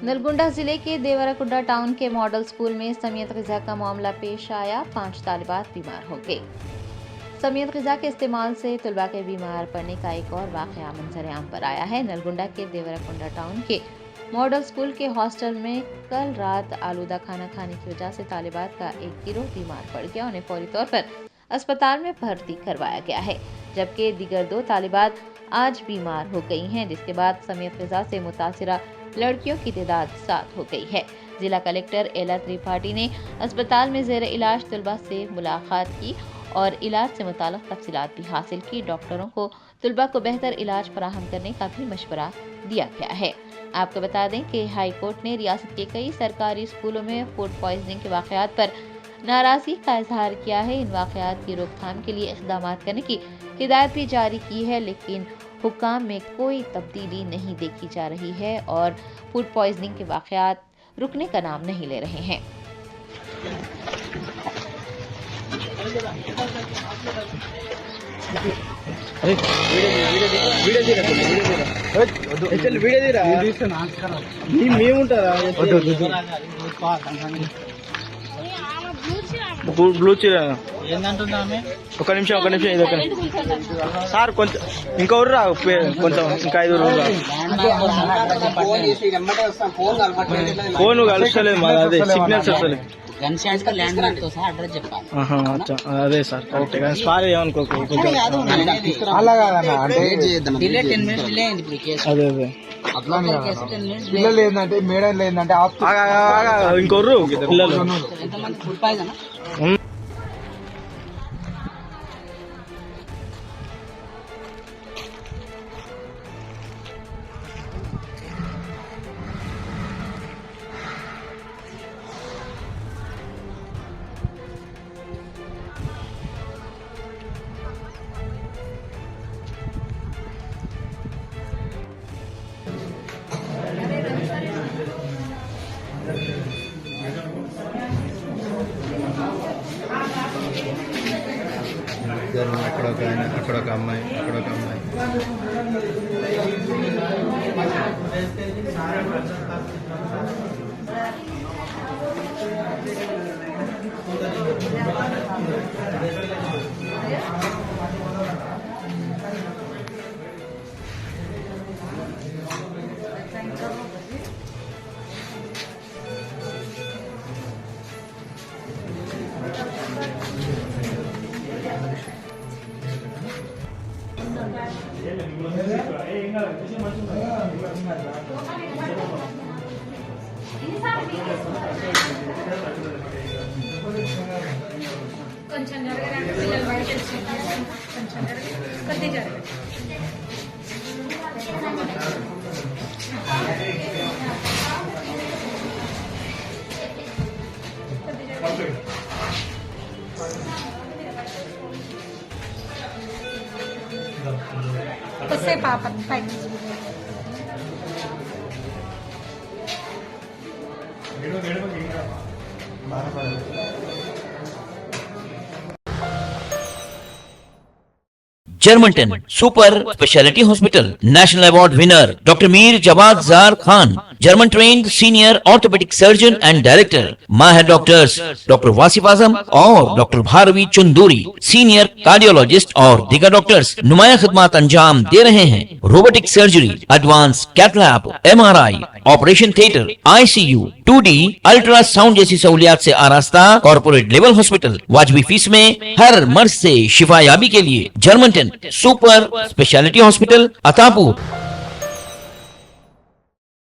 नलगुंडा जिले के देवराकुंडा टाउन के मॉडल स्कूल में समियत ग़िज़ा का मामला पेश आया। 5 तालिबात बीमार हो गए। समियत ग़िज़ा के इस्तेमाल से तलबा के बीमार पड़ने का एक और वाक़या मंज़र-ए-आम पर आया है। नलगुंडा के देवराकुंडा टाउन के मॉडल स्कूल के हॉस्टल में कल रात आलूदा खाना खाने की वजह से तालिबात का एक गिरोह बीमार पड़ गया। उन्हें फौरी तौर पर अस्पताल में भर्ती करवाया गया है, जबकि दीगर 2 तालिबात आज बीमार हो गई हैं, जिसके बाद समियत ग़िज़ा से मुतासिरा लड़कियों की तादाद 7 हो गई है। जिला कलेक्टर एला त्रिपाठी ने अस्पताल में ज़ेर इलाज तलबा से मुलाकात की और इलाज से मुताल्लिक़ तफसीलात भी हासिल की। डॉक्टरों को तलबा को बेहतर इलाज फराहम करने का भी मशवरा दिया गया है। आपको बता दें कि हाई कोर्ट ने रियासत के कई सरकारी स्कूलों में फूड पॉइजनिंग के वाक़यात पर नाराज़गी का इजहार किया है। इन वाक़यात की रोकथाम के लिए इक़दाम करने की हिदायत भी जारी की है, लेकिन हुक्म में कोई तब्दीली नहीं देखी जा रही है और फूड पॉइजनिंग के वाक़यात रुकने का नाम नहीं ले रहे हैं। ఒక నిమిషం ఇది సార్ కొంచెం ఇంకొకరు రా కొంచెం ఇంకా 5 ఫోన్ కలుస్తలేదు మరి అదే సిగ్నల్స్ వస్తలేదు అదే సార్ కరెక్ట్ సారీ ఏమనుకోకు అలా కాదన్నా అదే పిల్లలు ఏంటంటే మేడం ఏంటంటే ఇంకొర్రు పిల్లలు అక్కడ ఒక అమ్మాయి కొంచెం జరగడానికి పిల్లలు బయటకు వచ్చారు, కొంచెం జరగదు, కొద్దిగా జరగదు. కొద్దిసేపు ఆపండి పైకి. Germanten super speciality hospital national award winner doctor Mir Jawad Jar Khan, German trained senior orthopaedic surgeon and director, माहिर डॉक्टर्स डॉक्टर वासिफ आजम और doctor Bharvi Chanduri, senior cardiologist और दीगर डॉक्टर्स नुमाया खिदमत अंजाम दे रहे हैं। Robotic surgery, advance cath lab, MRI, operation theatre, ICU, 2D ultrasound जैसी सहूलियात से आरास्ता कॉर्पोरेट लेवल हॉस्पिटल। वाजबी फीस में हर मर्ज से शिफायाबी के लिए Germanton super speciality hospital, Attapur.